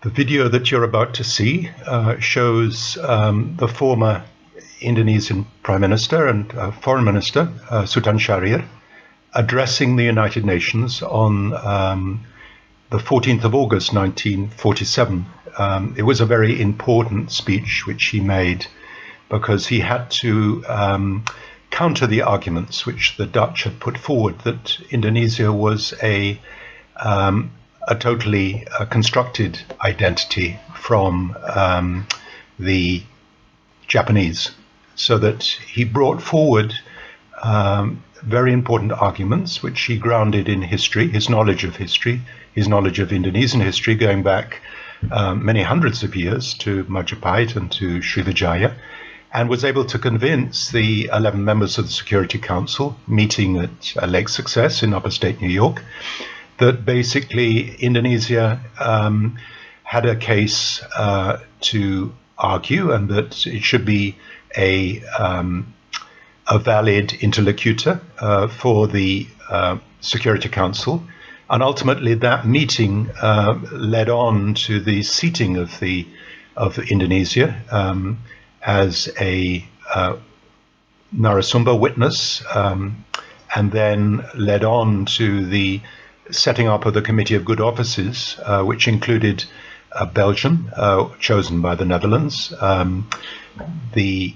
The video that you're about to see shows the former Indonesian Prime Minister and Foreign Minister, Sultan Sjahrir, addressing the United Nations on the 14th of August 1947. It was a very important speech which he made because he had to counter the arguments which the Dutch had put forward that Indonesia was a totally constructed identity from the Japanese, so that he brought forward very important arguments which he grounded in history, his knowledge of Indonesian history going back many hundreds of years to Majapahit and to Sriwijaya, and was able to convince the 11 members of the Security Council meeting at Lake Success in upstate New York that basically Indonesia had a case to argue, and that it should be a valid interlocutor for the Security Council. And ultimately that meeting led on to the seating of Indonesia as a Narasumber witness, and then led on to the setting up of the Committee of Good Offices, which included Belgium, chosen by the Netherlands, the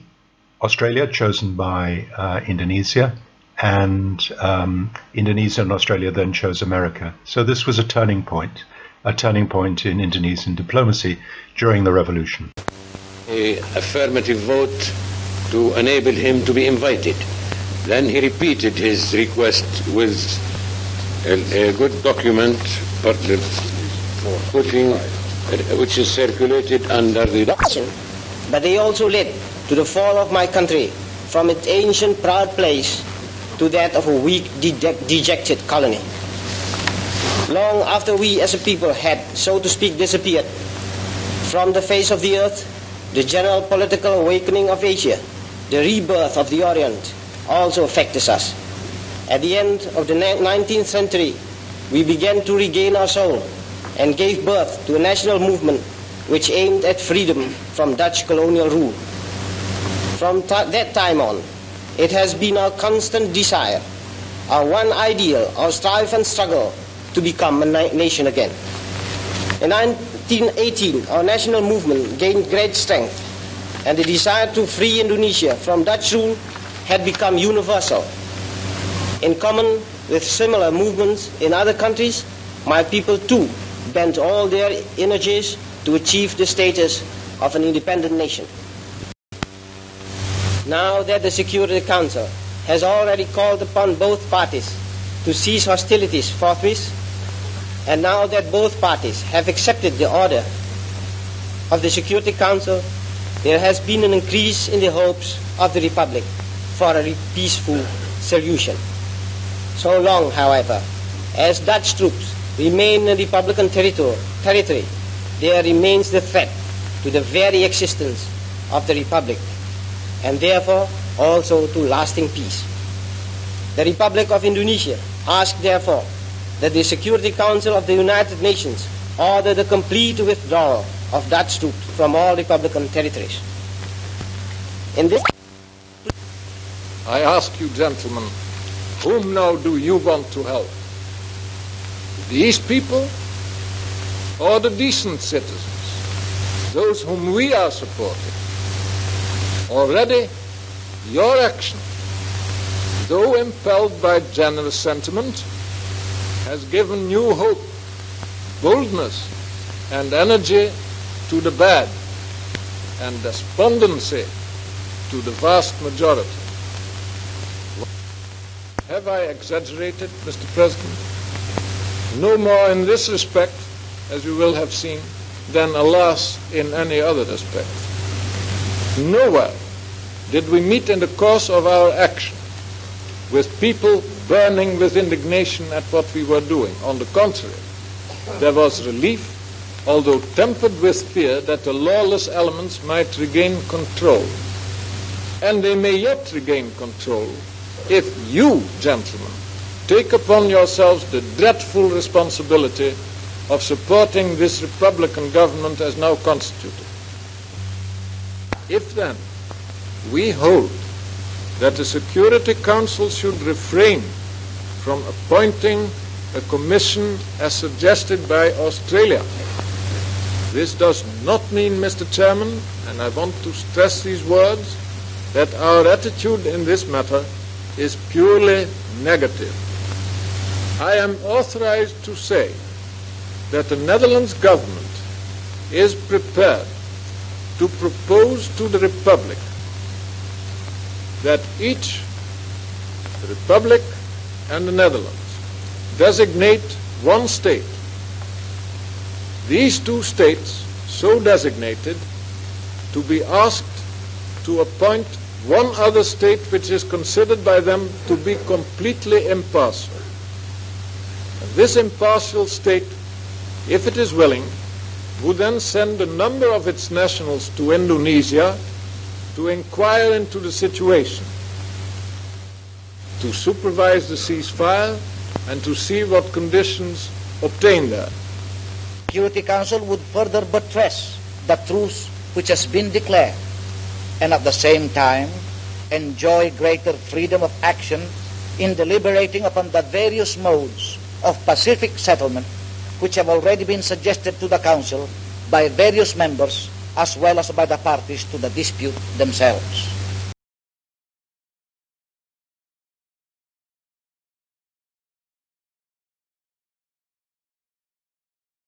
Australia, chosen by Indonesia, and Indonesia and Australia then chose America. So this was a turning point in Indonesian diplomacy during the revolution. An affirmative vote to enable him to be invited. Then he repeated his request with a good document which is circulated under the doctrine. But they also led to the fall of my country from its ancient proud place to that of a weak, dejected colony. Long after we as a people had, so to speak, disappeared from the face of the earth, the general political awakening of Asia, the rebirth of the Orient, also affected us. At the end of the 19th century, we began to regain our soul and gave birth to a national movement which aimed at freedom from Dutch colonial rule. From that time on, it has been our constant desire, our one ideal, our strive and struggle to become a nation again. In 1918, our national movement gained great strength, and the desire to free Indonesia from Dutch rule had become universal. In common with similar movements in other countries, my people too bent all their energies to achieve the status of an independent nation. Now that the Security Council has already called upon both parties to cease hostilities forthwith, and now that both parties have accepted the order of the Security Council, there has been an increase in the hopes of the Republic for a peaceful solution. So long, however, as Dutch troops remain in Republican territory, there remains the threat to the very existence of the Republic, and therefore also to lasting peace. The Republic of Indonesia asks therefore that the Security Council of the United Nations order the complete withdrawal of Dutch troops from all Republican territories. In this, I ask you, gentlemen, whom now do you want to help? These people or the decent citizens, those whom we are supporting? Already, your action, though impelled by generous sentiment, has given new hope, boldness, and energy to the bad, and despondency to the vast majority. Have I exaggerated, Mr. President? No more in this respect, as you will have seen, than, alas, in any other respect. Nowhere did we meet in the course of our action with people burning with indignation at what we were doing. On the contrary, there was relief, although tempered with fear that the lawless elements might regain control. And they may yet regain control if you, gentlemen, take upon yourselves the dreadful responsibility of supporting this Republican government as now constituted. If then we hold that the Security Council should refrain from appointing a commission as suggested by Australia, this does not mean, Mr. Chairman, and I want to stress these words, that our attitude in this matter is purely negative. I am authorized to say that the Netherlands government is prepared to propose to the Republic that each, the Republic and the Netherlands, designate one state. These two states, so designated, to be asked to appoint one other state which is considered by them to be completely impartial. And this impartial state, if it is willing, would then send a number of its nationals to Indonesia to inquire into the situation, to supervise the ceasefire, and to see what conditions obtain there. The Security Council would further buttress the truce which has been declared, and at the same time enjoy greater freedom of action in deliberating upon the various modes of pacific settlement which have already been suggested to the Council by various members as well as by the parties to the dispute themselves.